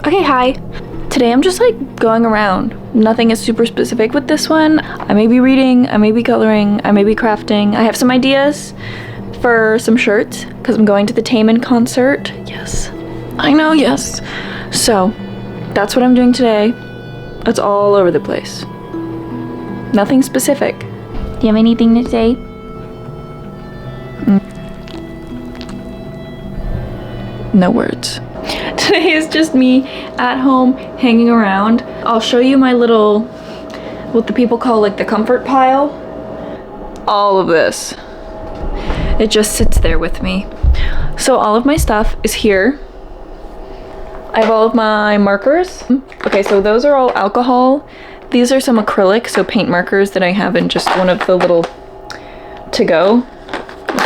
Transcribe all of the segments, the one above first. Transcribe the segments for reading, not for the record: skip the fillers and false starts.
Okay, hi. Today I'm just like going around. Nothing is super specific with this one. I may be reading, I may be coloring, I may be crafting. I have some ideas for some shirts because I'm going to the Taman concert. Yes, I know, yes. So that's what I'm doing today. It's all over the place. Nothing specific. Do you have anything to say? No words. Today is just me at home hanging around. I'll show you my little, what the people call like the comfort pile. All of this. It just sits there with me. So all of my stuff is here. I have all of my markers. Okay, so those are all alcohol. These are some acrylic, so paint markers that I have in just one of the little to-go,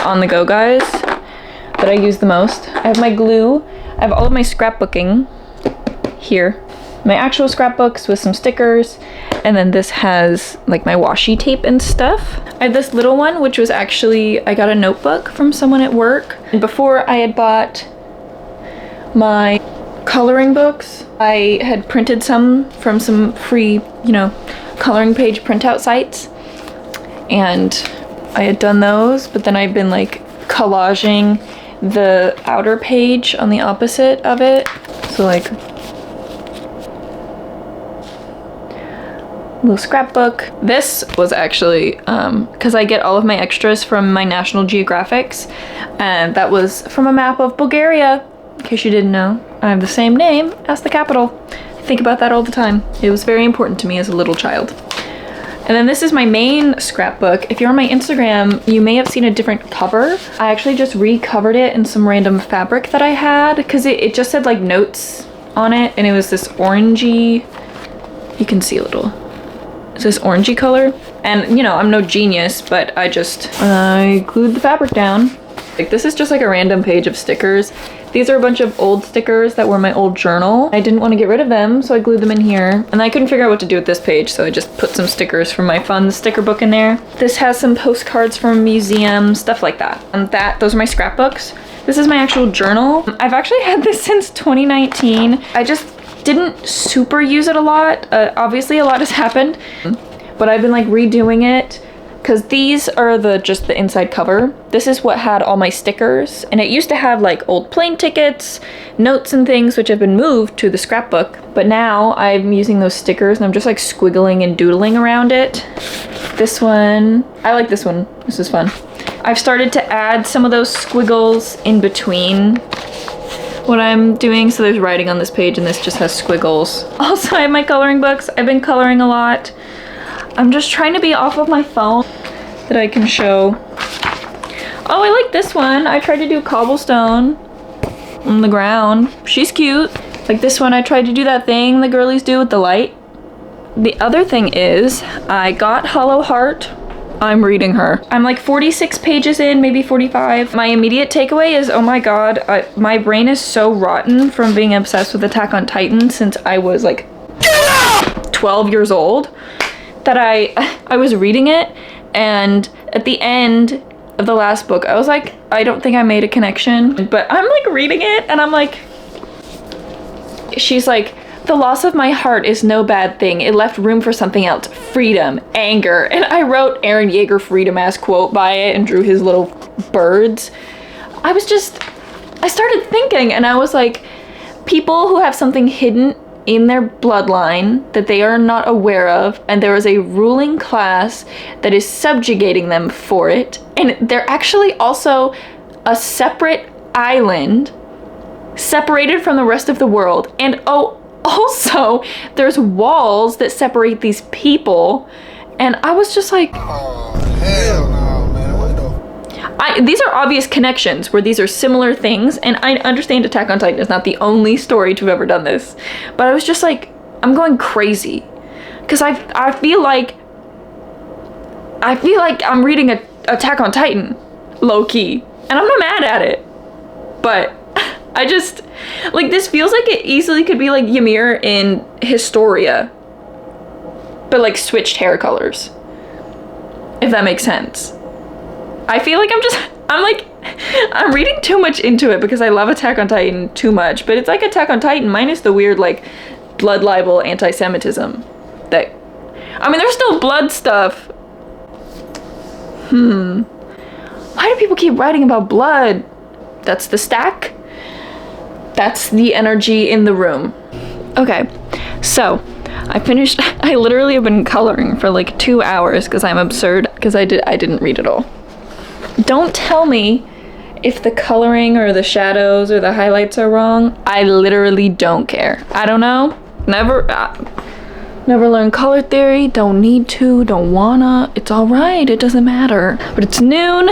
on-the-go guys that I use the most. I have my glue. I have all of my scrapbooking here. My actual scrapbooks with some stickers. And then this has like my washi tape and stuff. I have this little one, which was actually, I got a notebook from someone at work. And before I had bought my coloring books, I had printed some from some free, coloring page printout sites. And I had done those, but then I've been like collaging the outer page on the opposite of it. So like little scrapbook. This was actually because I get all of my extras from my National Geographics, and that was from a map of Bulgaria. In case you didn't know, I have the same name as the capital. I think about that all the time. It was very important to me as a little child. And then this is my main scrapbook. If you're on my Instagram, you may have seen a different cover. I actually just recovered it in some random fabric that I had because it just said like notes on it, and it was this orangey, you can see a little, it's this orangey color. And I'm no genius, but I glued the fabric down. Like this is just like a random page of stickers. These are a bunch of old stickers that were my old journal. I didn't want to get rid of them, so I glued them in here. And I couldn't figure out what to do with this page, so I just put some stickers from my fun sticker book in there. This has some postcards from museums, stuff like that. And those are my scrapbooks. This is my actual journal. I've actually had this since 2019. I just didn't super use it a lot. Obviously a lot has happened, but I've been like redoing it. Because these are just the inside cover. This is what had all my stickers. And it used to have like old plane tickets, notes and things, which have been moved to the scrapbook. But now I'm using those stickers and I'm just like squiggling and doodling around it. This one, I like this one. This is fun. I've started to add some of those squiggles in between what I'm doing. So there's writing on this page and this just has squiggles. Also, I have my coloring books. I've been coloring a lot. I'm just trying to be off of my phone that I can show. Oh, I like this one. I tried to do cobblestone on the ground. She's cute. Like this one, I tried to do that thing the girlies do with the light. The other thing is, I got Hollow Heart. I'm reading her. I'm like 46 pages in, maybe 45. My immediate takeaway is, oh my god, my brain is so rotten from being obsessed with Attack on Titan since I was like 12 years old. That I was reading it, and at the end of the last book, I was like, I don't think I made a connection, but I'm like reading it, and I'm like, she's like, the loss of my heart is no bad thing. It left room for something else, freedom, anger, and I wrote Aaron Yeager freedom ass quote by it and drew his little birds. I started thinking, and I was like, people who have something hidden in their bloodline that they are not aware of, and there is a ruling class that is subjugating them for it, and they're actually also a separate island separated from the rest of the world, and also there's walls that separate these people, and I was just like, oh hell no, man, what the? These are obvious connections where these are similar things, and I understand Attack on Titan is not the only story to have ever done this, but I was just like, I'm going crazy because I feel like I'm reading a Attack on Titan low-key, and I'm not mad at it, but I just like, this feels like it easily could be like Ymir in Historia, but like switched hair colors, if that makes sense. I feel like I'm like I'm reading too much into it because I love Attack on Titan too much, but it's like Attack on Titan minus the weird like blood libel anti-Semitism that, I mean, there's still blood stuff. Why do people keep writing about blood? That's the stack. That's the energy in the room. Okay, so I finished. I literally have been coloring for like 2 hours because I'm absurd because I didn't read it all. Don't tell me if the coloring or the shadows or the highlights are wrong. I literally don't care. I don't know. Never learned color theory. Don't need to. Don't wanna. It's all right. It doesn't matter. But it's noon.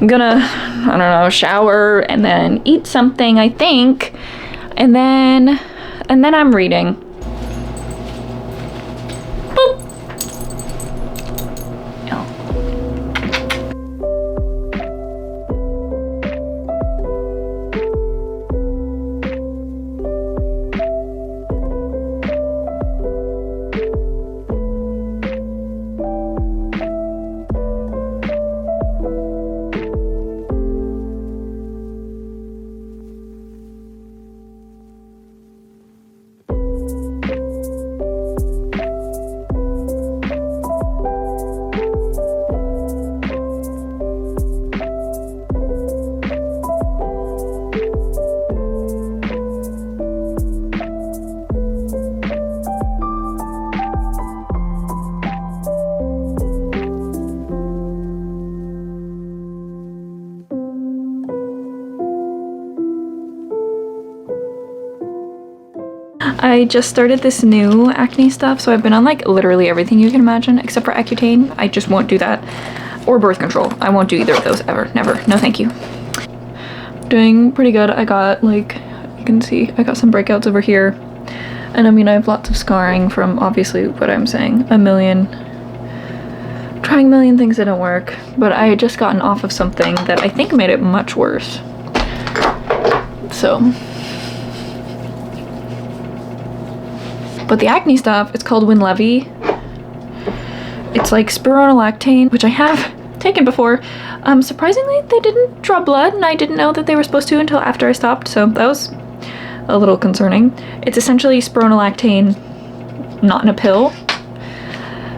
I'm gonna, I don't know, shower and then eat something, I think, and then I'm reading. Boop. I just started this new acne stuff, so I've been on like literally everything you can imagine except for Accutane. I just won't do that. Or birth control. I won't do either of those ever. Never. No thank you. Doing pretty good. I got, like, you can see, I got some breakouts over here. And I mean, I have lots of scarring from obviously what I'm saying. Trying a million things that don't work. But I had just gotten off of something that I think made it much worse. So. But the acne stuff, it's called Winlevi. It's like spironolactane, which I have taken before. Surprisingly, they didn't draw blood, and I didn't know that they were supposed to until after I stopped, so that was a little concerning. It's essentially spironolactane, not in a pill,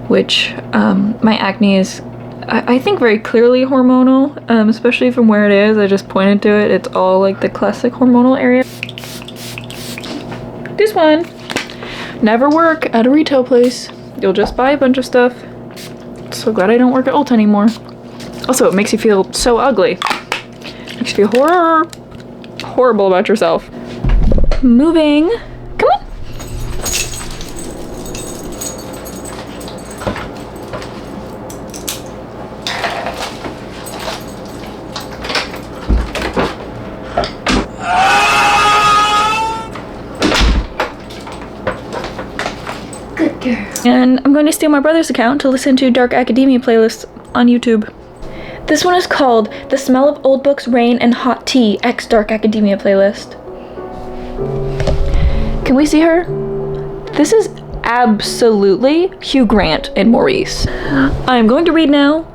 which my acne is, I think, very clearly hormonal, especially from where it is. I just pointed to it. It's all like the classic hormonal area. This one. Never work at a retail place. You'll just buy a bunch of stuff. So glad I don't work at Ulta anymore. Also, it makes you feel so ugly. Makes you feel horrible about yourself. Moving. Come on. And I'm going to steal my brother's account to listen to Dark Academia playlists on YouTube. This one is called The Smell of Old Books, Rain, and Hot Tea x Dark Academia playlist. Can we see her? This is absolutely Hugh Grant and Maurice. I'm going to read now.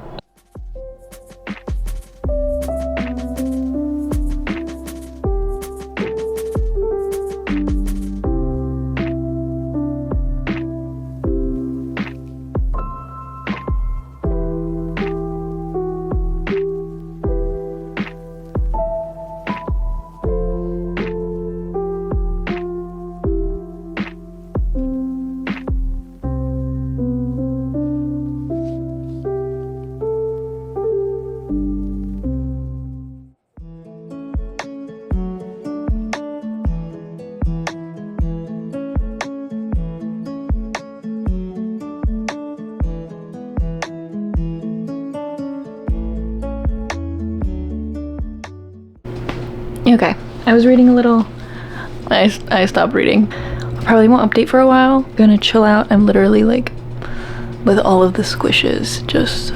Okay, I was reading a little. I stopped reading. I probably won't update for a while. Gonna chill out. I'm literally like with all of the squishes, just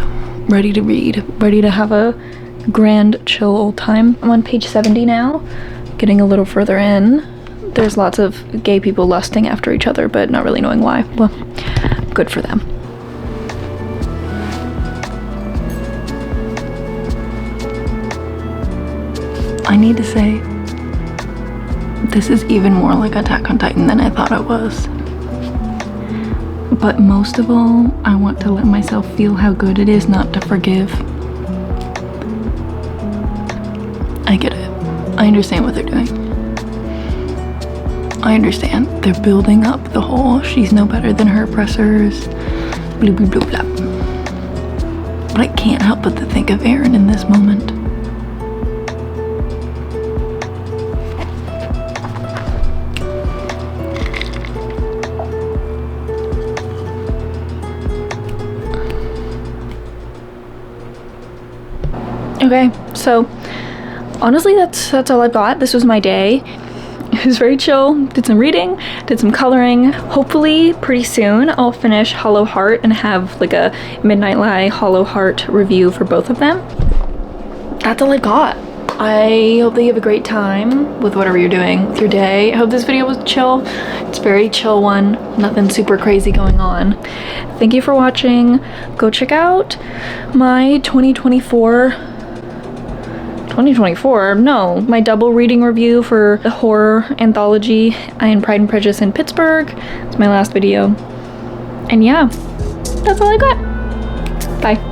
ready to read, ready to have a grand chill old time. I'm on page 70 now, getting a little further in. There's lots of gay people lusting after each other, but not really knowing why. Well, good for them. need to say, this is even more like Attack on Titan than I thought it was. But most of all, I want to let myself feel how good it is not to forgive. I get it. I understand what they're doing. I understand. They're building up the whole she's no better than her oppressors, blah blah blah blah. But I can't help but to think of Eren in this moment. Okay, so honestly that's all I've got. This was my day. It was very chill. Did some reading, did some coloring. Hopefully pretty soon I'll finish Hollow Heart and have like a Midnight Lie Hollow Heart review for both of them. That's all I got. I hope that you have a great time with whatever you're doing with your day. I hope this video was chill. It's a very chill one. Nothing super crazy going on. Thank you for watching. Go check out my 2024, no, my double reading review for the horror anthology in Pride and Prejudice in Pittsburgh. It's my last video. And yeah, that's all I got. Bye.